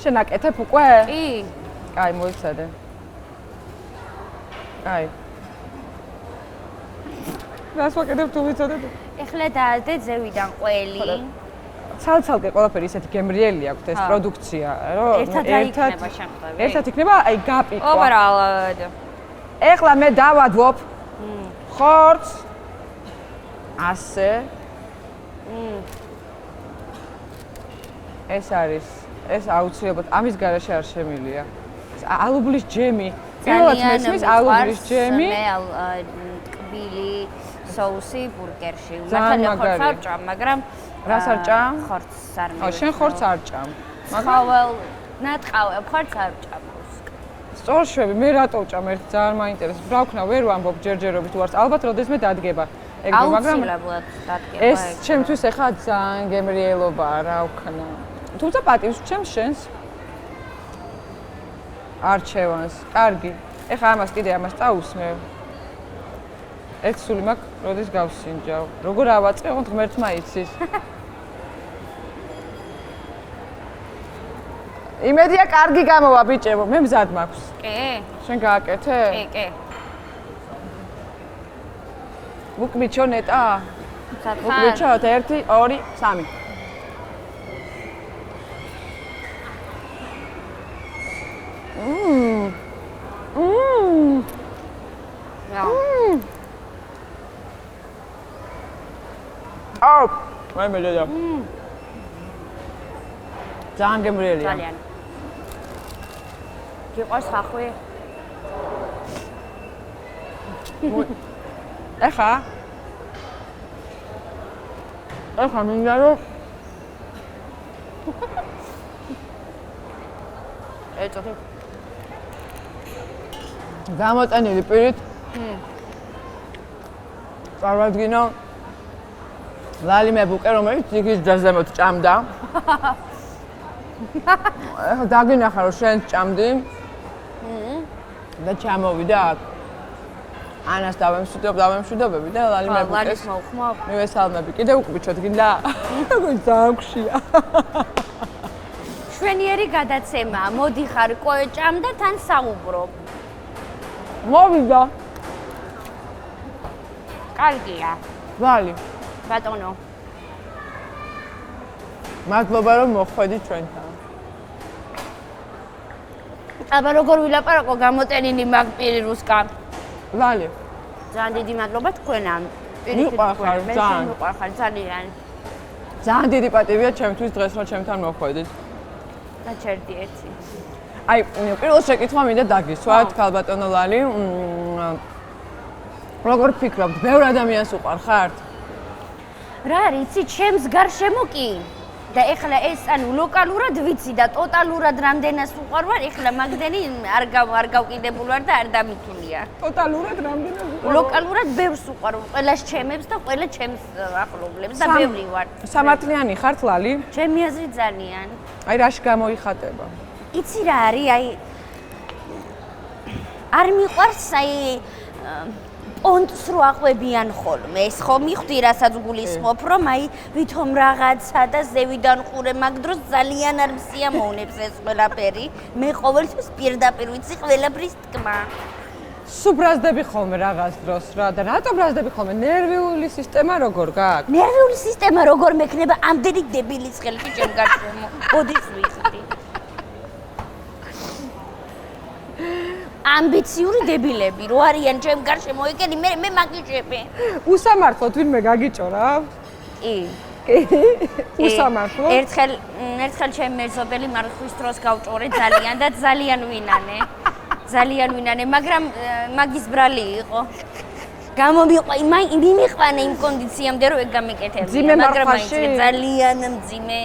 შენ აკეთებ უკვე კი კაი მოიცადე კაი რას ვაკეთებ თუ ვიცოდეთ ეხლა დაადე ზევიდან ყველი ცალ-ცალკე ყველაფერი ისეთი გემრიელი აქვს ეს პროდუქცია რომ ერთად იქნება აი გაპიკვა ოპერალად ეხლა მე დავადვობ ხორცს ასე ეს არის ეს აუცილებლად ამის garaშე არ შემილია ალუბლის ჯემი პირველად მესმის αλუბლის ჯემი მე ტკბილი соуსი ბურგერში მართალია ხორცს არ ჭამ მაგრამ რას არ ჭამ ხორცს არ მე ო შენ ხორცს არ ჭამ მაგრამ ნატყავებ ხორცს არ ჭამ სწორშვები მე რატო ვჭამ ერთ ძალიან მაინტერესებს რა ვქნა ვერ ვამბობ ჯერჯერობით უარს ალბათ როდესმე დადგება ეგ მაგრამ აუცილებლად დადგება ეს ჩემთვის ახლა ძალიან გემრიელობაა რა ვქნა თუმცა პატივს ვჩემს შენს არჩევანს კარგი ეხლა ამას კიდე ამას წაუსმევ ერთ სული მაქვს როდის გავსინჯავ როგორ ავაწყევ ღმერთმა იცის იმედია კარგი გამოვა ბიჭებო მე მზად მაქვს კი შენ გააკეთე კი მუკმიჩო ნეტა მუკმიჩო 1 2 3 აუ მე მეძა ძალიან გემრიელია ძალიან გიყვარს ხახვი ეხა მინდა რომ ეწოდე გამოწენილი პირით წარვადგინო ლალი მებუკე რომელიც ძიგის ძაზემოთ ჭამდა ეხლა დაგინახა რომ შენ ჭამდი და ჩამოვიდა აქ ანას დავემშვიდობები და ლალი მეგუტეს. ლალის მოუხმობ. მივესალმები. კიდე უკბიჩოთ გინდა? როგორ დააგვშია. შვენიერი გადაცემაა. მოდიხარ კოეჭამ და თან საუბრობ. მოვიდა. კარგია. ლალი. ბატონო. მადლობა რომ მოხვედით ჩვენთან. აბა როგორ ვილაპარაკო გამოტენილი მაგპირი რუსკა. ლალი. ძალიან დიდი მადლობა თქვენამ. მიყვარხარ ძალიან. მიყვარხარ ძალიან. ძალიან დიდი პატივია ჩემთვის დღეს რომ ჩემთან მოხვედით. გაჩერდი ერთი. აი, პირველ შეკითხვა მინდა დაგისვათ, ქალბატონო ლალი. როგორ ფიქრობთ, ბევრ ადამიანს უყვარხართ? რა რიცი, ჩემს გარშემო კი. და ეხლა ეს ანუ ლოკალურად ვიცი და ტოტალურად რამდენას უყვარვარ, ეხლა მაგდენი არ გავკიდებულ ვარ და არ დამითულია. ტოტალურად რამდენად უყვარვარ? ლოკალურად ბევრს უყვარვარ, ყველას ჩემებს და ყველა ჩემს ახლობლებს და ბევრი ვარ. სამართლიანი ხართ ლალი? ჩემი აზრით ძალიან. აი რაში გამოიხატება? იცი რა არის, აი არ მიყვარს აი პონტს რო აყვებიან ხოლმე, ეს ხო მიხვდი რასაც გულისხმობ, რომ აი ვითომ რაღაცა და ზევიდან ყურე მაგ დროს ძალიან არ მსიამოვნებს ეს ყველაფერი. მე ყოველთვის პირდაპირ ვიცი ყველაფრის თქმა. სუბრაზდები ხოლმე რაღაც დროს რა და რატო ბრაზდები ხოლმე? ნერვიული სისტემა როგორ გააქვს? ნერვიული სისტემა როგორ მექნება ამდენი დებილის ხელში ჩემ გარშემო? ბოდის ვიხდი. ამბიციური დებილები რო არიან ჩემ გარშემო ეკენი მე მაგიჭები. უსამართლოდ ვინმე გაგიჭორა? კი. უსამართლოდ? ერთხელ ჩემი მეზობელი მარხვის დროს გავჭორე ძალიან და ძალიან ვინანე, მაგრამ მაგის ბრალი იყო. მიმიყვანა იმ კონდიციამდე რომ ეგ გამეკეთებია, მაგრამ ძალიან მძიმე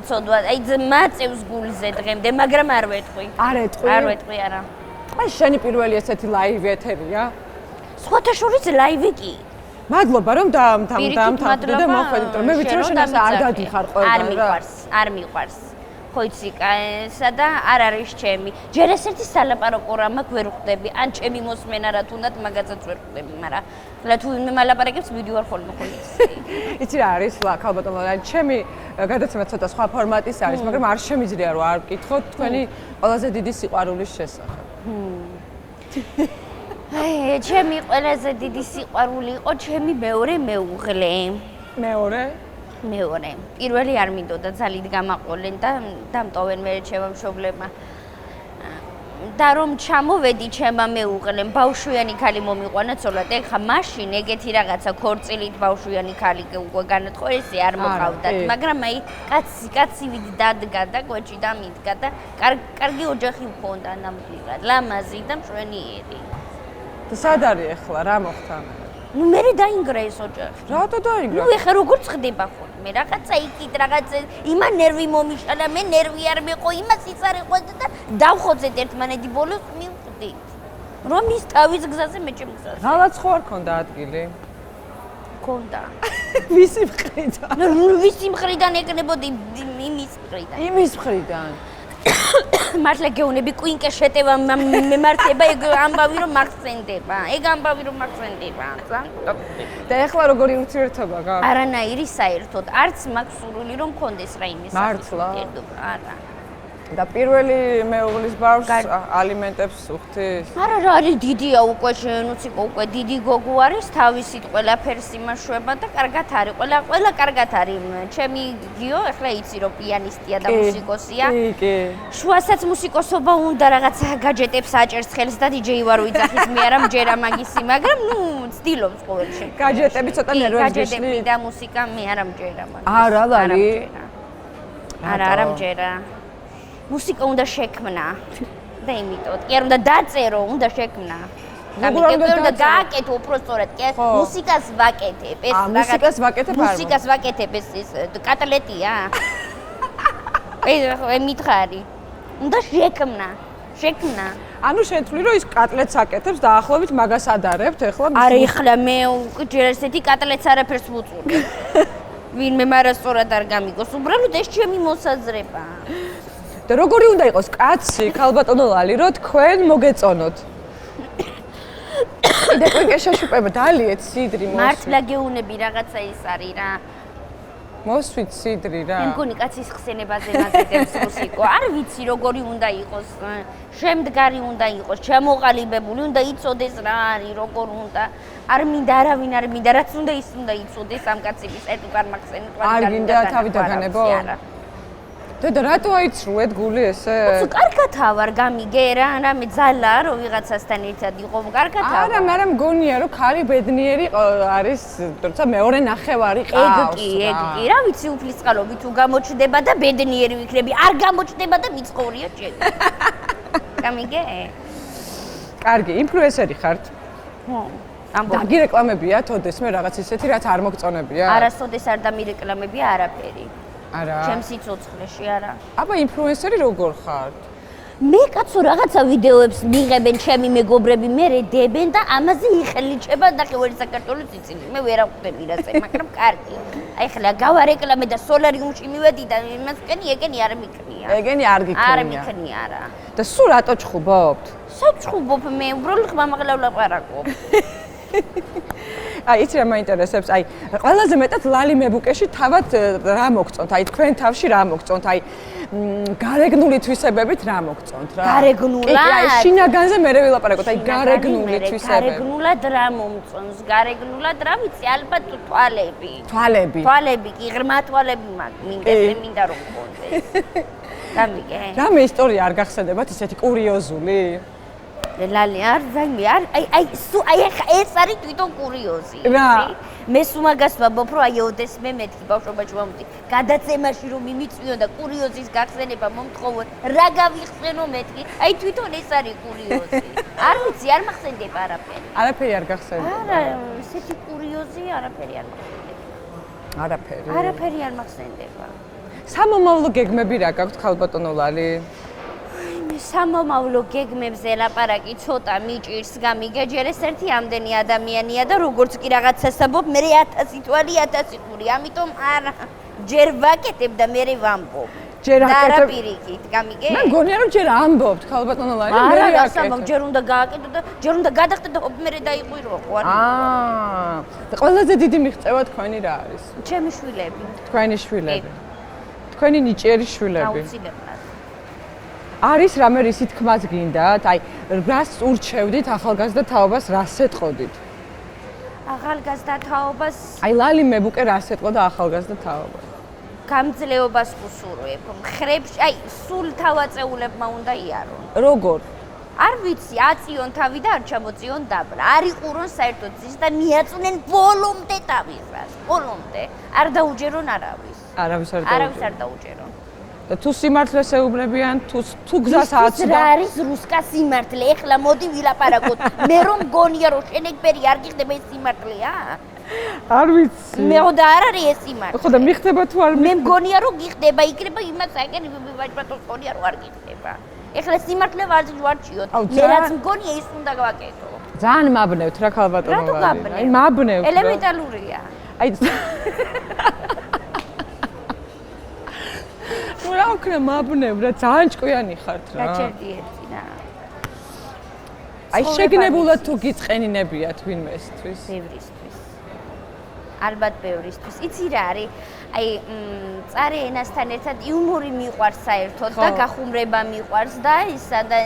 ცოდვა, აი მაწევს გულზე დღემდე, მაგრამ არ ვეტყვი. არ ეტყვი? არ ვეტყვი, არა. აი შენი პირველი ესეთი ლაივი ეთერია? სხვათა შორის ლაივი კი. მადლობა რომ დამთავრდა და მოხვედით, მე ვიცი რომ შენ ასე არ გადიხარ ყველგან რა. არ მიყვარს. ხო იცი, ესა და არ არის ჩემი. ჯერ ესეთი სალაპარაკო რამაკ ვერ ხვდები, ან ჩემი მოსმენა რა თუნდაც მაგაცაც ვერ ხვდები, მაგრამ რა თუ მე მალაპარაკებს ვიდეო არ ხოლმე ხო იცი. იცი რა არის ქალბატონო ლალი, ჩემი გადაცემა ცოტა სხვა ფორმატის არის, მაგრამ არ შემიძლია რომ არ ვკითხოთ თქვენი ყველაზე დიდი სიყვარულის შესახებ. აი, ჩემი ყველაზე დიდი სიყვარული იყო ჩემი მეორე მეუღლე. მეორე? მეორე. პირველი არ მინდოდა ძალით გამაყოლენ და დამტოვენ მე ჩემმა მშობლებმა. და რომ ჩამოვედი ჩემმა მეუღლემ, ბავშვიანი ქალი მომიყვანა ცოლად. ეხა მაშინ ეგეთი რაღაცა ქორწილით ბავშვიანი ქალი უკვე განათხო, ესე არ მოყავდათ, მაგრამ აი კაცი ვიდი დადგა და კვეჭი და მიდგა და კარგი ოჯახი მქონდა ნამდვილად, ლამაზი და მშვენიერი. და სად არის ახლა, რა მოხდა? ნუ მე დაინგრა ეს ოჯახი. რატო დაინგრა? ნუ ეხა როგორ ხდება ხოლმე, რაღაცა იქით, რაღაცა იმან ნერვი მომიშალა, მე ნერვი არ მეყო, იმას ის არ ეყვოდა და დავხოცეთ ერთმანეთი ბოლოს მივხვდით. რომ ის თავის გზაზე მე ჩემ გზაზე. ღალაც ხო არ ქონდა ადგილი? ქონდა. ვისი მხრიდან? ნუ ვისი მხრიდან ეკნებოდი იმის მხრიდან. იმის მხრიდან. მართლა გეუნები კვინკე შეტევა მემართება ეგ ამბავი რომ მახსენდება. ეგ ამბავი რომ მახსენდება. და ეხლა როგორი ურთიერთობა გაქვს? არანაირი საერთოდ. არც მაქვს სურვილი რომ მქონდეს რაიმე მართლა? არა. და პირველი მეუღლის ბავშვს ალიმენტებს უხდის? არა რა არის დიდია უკვე შენუციკო უკვე დიდი გოგო არის თავისით ყველაფერს იმაშვება და კარგად არის ყველა კარგად არის ჩემი გიო ახლა იცი რომ პიანისტია და მუსიკოსია კი შუასაც მუსიკოსობა უნდა რაღაცა გაჯეტებს აჭერს ხელს და დიჯეი ვარ ვიძახის მე არა მჯერა მაგისი მაგრამ ნუ ცდილობს ყოველ შემთხვევაში გაჯეტები ცოტა ნერვებს გაჯეტები და მუსიკა მე არა მჯერა მაგის არა ლალი არა მჯერა მუსიკა უნდა შექმნა და იმიტომ კი არ უნდა დაწერო, უნდა შექმნა. უნდა გააკეთო უბრალოდ კი მუსიკას ვაკეთებ ეს მუსიკას ვაკეთებ არა მუსიკას ვაკეთებ ეს კატლეტია. აი მითხარი. უნდა შექმნა. ანუ შეთვლი რომ ის კატლეტს აკეთებს და ახლობით მაგას ადარებთ ეხლა არა ეხლა მე ჯერ ესეთი კატლეტს არაფერს ვუწურდი. ვინმე მარასწორად არ გამიგოს, უბრალოდ ეს ჩემი მოსაზრება. და როგორი უნდა იყოს კაცი, ქალბატონო ლალი, რომ თქვენ მოგეწონოთ? კიდე კვირკე შეშუპება დალიეთ სიდრი მოსვით. მართლა გეუნები რაღაცა ის არის რა. მოსვით სიდრი რა. მე მგონი კაცის ხსენებაზე მაზედებს რუსიკო. არ ვიცი როგორი უნდა იყოს, შემდგარი უნდა იყოს, ჩამოყალიბებული უნდა იცოდეს რა არის, როგორ უნდა. არ მინდა არავინ არ მინდა, რაც უნდა ის უნდა იცოდეს ამ კაცების ეტუკარ მაგხსენით. არ გინდა თავი დაგანებო? დედა რატო აიცრუეთ გული ესე? უცო კარგათა ვარ გამიგე რა, რამე ძალა რომ ვიღაცასთან ერთად იყო, კარგათა. არა, მაგრამ მგონია რომ ხალი ბედნიერი არის, თორსა მეორე ნახევარი ყავს. ეგ კი, რა ვიცი უფლისწყალობი თუ გამოჩდება და ბედნიერი ვიქნები, არ გამოჩდება და მიცხოვრია ჩემი. გამიგე? კარგი, ინფლუენსერი ხართ? ხო. ამბობ. დაგი რეკლამებია თოდესმე რაღაც ისეთი რაც არ მოგწონებია? არასოდეს არ დამირეკლამებია არაფერი. არა. ჩემს სიცოცხლეში არა. აბა ინფლუენსერი როგორ ხართ? მე კაცო რაღაცა ვიდეოებს მიღებენ ჩემი მეგობრები, მე დებენ და ამაზე იხლიჭება ნახევარი საქართველოს იცილი. მე ვერ აღვდები რაზე, მაგრამ კარგი. აი ხლა გავარეკლამე და სოლარიუმში მივედი და იმას კენი ეგენი არ მიქნია. ეგენი არ გიქნია. არ მიქნია რა. და სულ რატო ჩხუბობთ? საჩხუბობ მე, უბრალოდ ხმამაღლა ვლაპარაკობ. აი იცი რა მაინტერესებს, აი ყველაზე მეტად ლალი მებუკეში თავად რა მოგწონთ, აი თქვენ თავში რა მოგწონთ, აი გარეგნული თვისებებით რა მოგწონთ რა? გარეგნულად? კი, აი შინაგანზე მე ვილაპარაკოთ, აი გარეგნული თვისებები. გარეგნულად რა მომწონს? გარეგნულად რა ვიცი, ალბათ თვალები. თვალები. თვალები კი, ღრმა თვალები მინდა, მე მინდა რომ მქონდეს. გამიგე? რამე ისტორია არ გახსენდებათ ისეთი კურიოზული? ლალი არ ზანგი არ აი ეს არის თვითონ კურიოზი. მე სუმაგას ვამბობ რომ აი ოდეს მე მეთქი ბავშვობაში ვამბობდი გადაცემაში რომ მიმიწვიო და კურიოზის გახსენება მომთხოვო რა გავიხსენო მეთქი აი თვითონ ეს არის კურიოზი. არ ვიცი არ მახსენდება არაფერი. არაფერი არ გახსენდება. არა ესეთი კურიოზი არაფერი არ მახსენდება. არაფერი. არაფერი არ მახსენდება. სამომავლო გეგმები რა გაქვთ ხალბატონო ლალი? სამომავლო გეგმებზე ლაპარაკი ცოტა მიჭირს გამიგე ჯერ ეს ერთი ამდენი ადამიანია და როგორც კი რაღაც ასაბობ მე 1000 თვალი 1000 ყური ამიტომ არა ჯერ ვაკეთებ და მე ვამბობ ჯერ აკეთებ არა პირიქით გამიგე მე მგონია რომ ჯერ ამბობთ ხალბატონო ლალი მე არა აკეთებ ჯერ უნდა გააკეთო და ჯერ უნდა გადახტე და მე დაიყვირო ხო არ და ყველაზე დიდი მიღწევა თქვენი რა არის ჩემი შვილები თქვენი შვილები თქვენი ნიჭიერი შვილები აუცილებლად არის რამე რისი თქმაც გინდათ? აი, რას ურჩევდით ახალგაზრდა თაობას, რას ეტყოდით? ახალგაზრდა თაობას აი, ლალი მებუკე რას ეტყოდა ახალგაზრდა თაობას? გამძლეობას უსურვებ. მხრებში, აი, სულ თავაწეულებმა უნდა იარონ. როგორ? არ ვიცი, აწიონ თავი და არ ჩამოწიონ დაბლა. არ იყურონ საერთოდ ის და მიაწუნენ ბოლომდე თავისას. ბოლომდე. არ დაუჯერონ არავის. არავის არ დაუჯერონ. და თუ სიმართლეს ეუბნებიან, თუ გზას აცდა. რა არის რუსკა სიმართლე? ეხლა მოდი ვილაპარაკოთ. მე რომ მგონია რომ შენეგბერი არ გიხდება ეს სიმართლეა? არ ვიცი. მე და არ არის ეს სიმართლე. ხო და მიხდება თუ არ მე მგონია რომ გიხდება, იქნება იმას აკეთებ ვაჭბატოს მგონია რომ არ გიხდება. ეხლა სიმართლე ვარჩიოთ. მე რაც მგონია ის უნდა გავაკეთო. ძალიან მაბნევთ რა ხალბატონო. რატო გაბნევ? აი მაბნევთ. ელემენტარულია. აი რა ვქნა მაბნევ რა ძალიან ჭკვიანი ხართ რა. გაჩერდი ერთი რა. აი შეგნებულად თუ გიწყენინებიათ ვინმესთვის? ბევრისთვის. ალბათ ბევრისთვის. იცი რა არის? აი წარე ენასთან ერთად იუმორი მიყვარს საერთოდ და გახუმრება მიყვარს და ისა და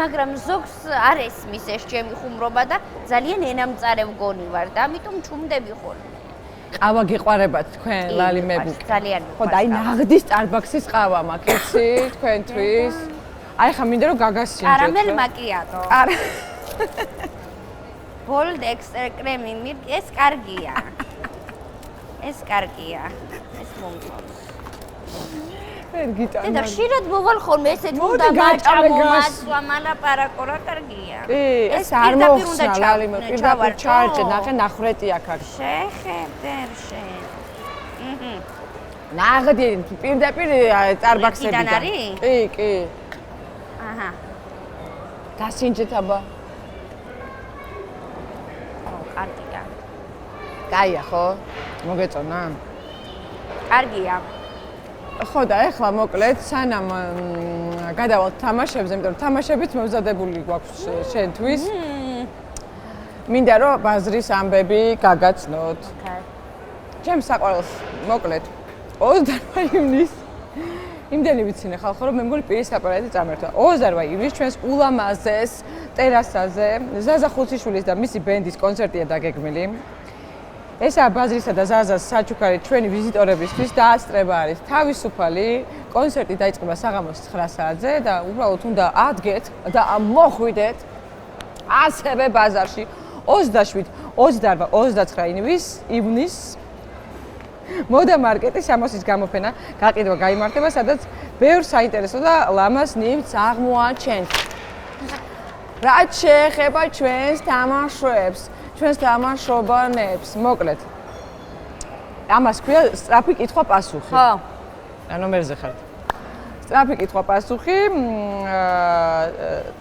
მაგრამ ზოგს არ ესმის ეს ჩემი ხუმრობა და ძალიან ენამწარე მგონი ვარ და ამიტომ ჩუმდები ხოლმე. ყავა გიყვარებათ თქვენ ლალი მებუკე? ძალიან ხო და აი ნაღდის სტარბაქსის ყავა მაქვს იცი თქვენთვის? აი ხა მინდა რომ გაგასინჯოთ. კარამელ მაკიატო. არა. ბოლდ ექსტრა კრემი ეს კარგია. ეს კარგია. ეს მომწონს. ვერ გიტანა. და ხშირად მოვალ ხოლმე ესეთ უნდა მაჭამო მასვა მალაპარაკო რა კარგია. კი, ეს არ მოხსნა ლალი მე პირდაპირ ჩარჭე, ნახე ნახრეტი აქ არის. შეხედერ შენ. ნაღდი პირდაპირ სტარბაქსებიდან. იქიდან არის? კი, კი. აჰა. გასინჯეთ აბა. კარგია. კაია ხო? მოგეწონა? კარგია. ხო და ეხლა მოკლედ სანამ გადავალთ თამაშებზე, იმიტომ რომ თამაშებით მომზადებული გვაქვს შენთვის. მინდა რომ ბაზრის ამბები გაგაცნოთ. Okay. ჩემს საყვარელს მოკლედ 28 ივნის იმდენი ვიცინე ხალხო რომ მე მგონი პირის აპარატი წამერთვა. 28 ივნის ჩვენს ულამაზეს ტერასაზე ზაზა ხუციშვილის და მისი ბენდის კონცერტია დაგეგმილი. ესაა ბაზრისა და ზაზას საჩუქარი ჩვენი ვიზიტორებისთვის დაასწრება არის თავისუფალი. კონცერტი დაიწყება საღამოს 9 საათზე და უბრალოდ უნდა ადგეთ და მოხვიდეთ ასევე ბაზარში 27, 28, 29 ივნის მოდა მარკეტის სამოსის გამოფენა გაყიდვა გაიმართება, სადაც ბევრ საინტერესო და ლამაზ ნივთს აღმოაჩენთ. რაც შეეხება ჩვენს თამაშებს, ჩვენს თამაშობანებს, მოკლედ. ამას ქვია სწრაფი კითხვა-პასუხი. ხო. რა ნომერზე ხართ? სწრაფი კითხვა-პასუხი,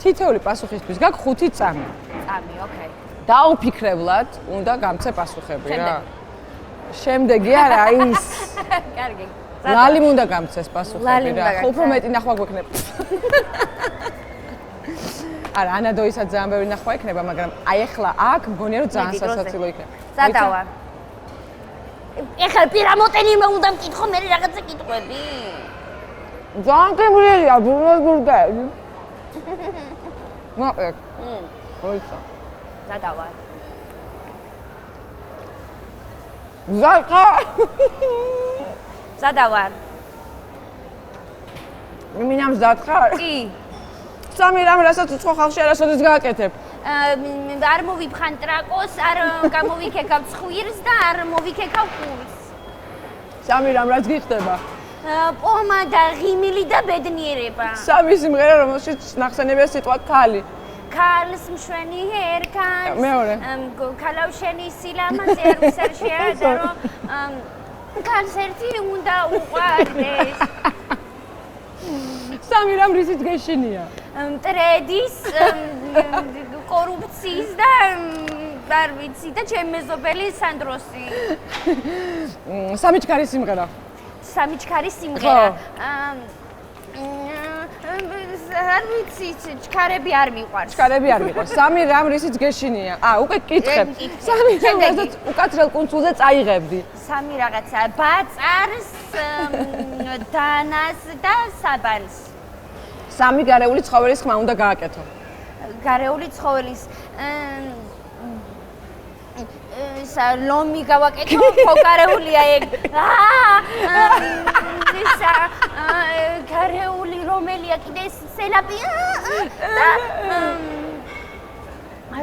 თითოეული პასუხისთვის გაქვს 5 წამი. წამი, ოკეი. დაუფიქრებლად უნდა გამცე პასუხები რა. შემდეგი არა ის. კარგი. ლალიმ უნდა გამცეს პასუხები ლალიმ რა. უნდა ხო უფრო მეტი ნახვა გვექნება. არა, ანადოისაც ძალიან ბევრი ნახვა ექნება, მაგრამ აი ახლა აქ მგონია რომ ძალიან სასაცილო იქნება. სადავა. ეხლა პირამოტენი უნდა მკითხო, მე რაღაცა კითხვები. ძალიან გემრიელია, ბურგერ ბურგერი. მოკლედ. ოიცა. სადავა. ზაკა. სადავა. მინამ ზათხარ. კი. სამი რამ რასაც უცხო ხალხში არასოდეს გააკეთებ. არ მოვიფხან ტრაკოს, არ გამოვიქეკავ ცხვირს და არ მოვიქეკავ ყურს. სამი რამ რაც გიხდება. პომადა, ღიმილი და ბედნიერება. სამი სიმღერა რომელშიც ნახსენებია სიტყვა ქალი. ქალს მშვენი ერქანს. მეორე. ქალავშენი სილამაზე არ ვისარშია და რომ ქალს ერთი უნდა უყვარდეს. სამი რამ რისიც გეშინია. მტრედის, კორუფციის და არ ვიცი და ჩემი მეზობელი სანდროსი. სამი ჩქარი სიმღერა. სამი ჩქარი სიმღერა. არ ვიცი, ჩქარები არ მიყვარს. ჩქარები არ მიყვარს. სამი რამ რისიც გეშინია. უკვე კითხებ. სამი რამ რასაც უკაცრიელ კუნძულზე წაიღებდი. სამი რაღაცა ბაწარს, დანას და საბანს. სამი გარეული ცხოველის ხმა უნდა გააკეთო. გარეული ცხოველის ლომი გავაკეთო, ხო გარეულია ეგ. ისა გარეული რომელია კიდე სელაპი და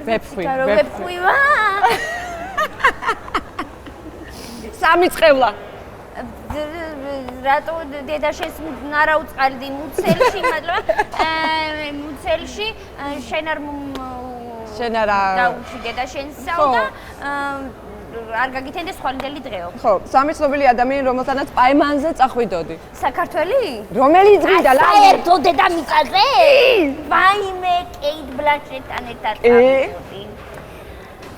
ვეფხვი. სამი წყევლა. რატო დედაშენს არა უწყალდი მუცელში, მადლობა. მუცელში შენ არ დაუჩი დედაშენსა და არ გაგითენდეს ხვალინდელი დღეო. ხო, სამი ცნობილი ადამიანი რომელთანაც პაემანზე წახვიდოდი. საქართველი? რომელი დღიდან საერთო დედამიწაზე? ვაიმე, კეით ბლანშეტთან ერთად წავიდოდი.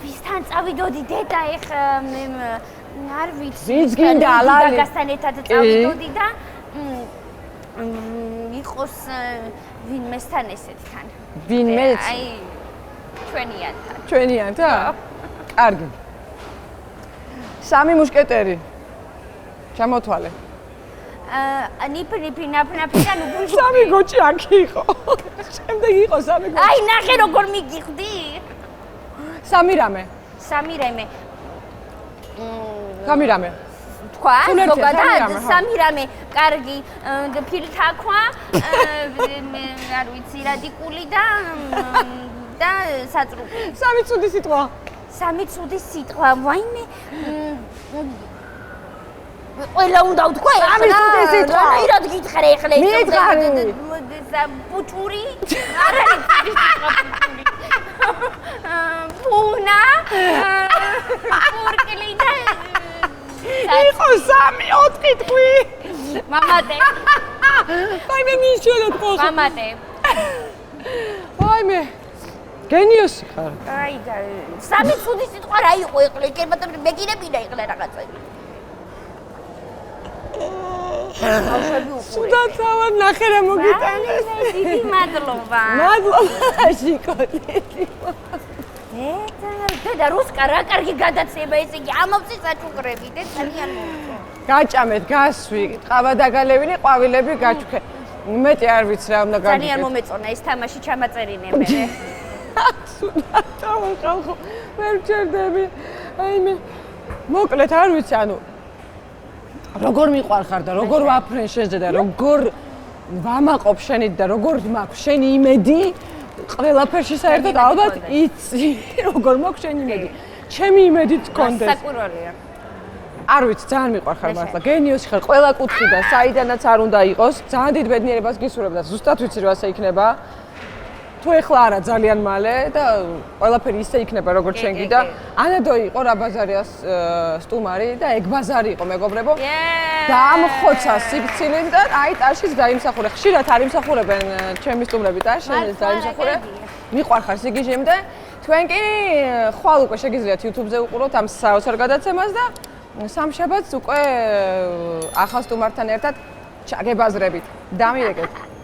ვისთან წავიდოდი დედა ეხა არ ვიცი. ვიც გინდა ლალი? დაგასთან ერთად წავიდოდი და იყოს ვინმესთან ესეთთან. ვინმეც? აი ჩვენიანთან. ჩვენიანთან? კარგი. სამი მუშკეტერი. ჩამოთვალე. ნიფ-ნიფი, ნაფ-ნაფი და ნუგუჟი. სამი გოჭი აქ იყო. შემდეგ იყო სამი გოჭი. აი ნახე როგორ მიგიხდი. სამი რამე. სამი რამე. სამი რამე. თქვა, ზოგადად სამი რამე. კარგი, ფილთაქვა, არ ვიცი, რადიკული და საწრუპი. სამი ცუდი სიტყვა. სამი ცუდი სიტყვა. ვაიმე. ყველა უნდა ვთქვა ეხლა. სამი ცუდი სიტყვა. რად გითხრე ეხლა ეს? მითხარი. პუჭური. არ არის ცუდი სიტყვა პუჭური. პუნა. პურკლი და იყო 3-4 თქვი. მამატე. ვაიმე მიშელოთ ყოს. მამატე. ვაიმე. გენიოსი ხარ. აი და სამი ცუდი სიტყვა რა იყო ეხლა? კერბატა მეკინებინა ეხლა რაღაცები. ბავშვები უყურე. სულად თავად ნახე რა მოგიტანეს. დიდი მადლობა. მადლობა შიკო. დედა რუსკა რა კარგი გადაცემა ესე იგი ამავსი საჩუქრები და ძალიან მომწონს. გაჭამეთ, გასვი, ყავადაგალევინი, ყვავილები გაჩუქე. მეტი არ ვიცი რა უნდა გაგიგეთ. ძალიან მომეწონა ეს თამაში ჩამაწერინე მე. სულ ხალხო ვერ ჩერდები. აი მე მოკლედ არ ვიცი, ანუ როგორ მიყვარხარ და როგორ ვაფრენ შენზე და როგორ ვამაყობ შენით და როგორ მაქვს შენი იმედი ყველაფერში საერთოდ ალბათ იცი როგორ მაქვს შენი იმედი. ჩემი იმედით გქონდეს. საკვირველია. არ ვიცი, ძალიან მიყვარხარ მართლა. გენიოსი ხარ ყველა კუთხიდან, საიდანაც არ უნდა იყოს. ძალიან დიდ ბედნიერებას გისურვებ და ზუსტად ვიცი რომ ასე იქნება. თუ ეხლა არა ძალიან მალე და ყველაფერი ისე იქნება როგორც შენ გიდა. ანედო იყო რა ბაზარიას სტუმარი და ეგ ბაზარი იყო მეგობრებო. დაამხოცა სიფცილით და აი ტაშის დაიმსახურე. ხშირად არ იმსახურებენ ჩემი სტუმრები ტაშის დაიმსახურე. მიყვარხარ სიგიჟემდე. თქვენ კი ხვალ უკვე შეგიძლიათ YouTube-ზე უყუროთ ამ საოცარ გადაცემას და სამშაბათს უკვე ახალ სტუმართან ერთად ჩაგებაზრებით. დამირეკეთ.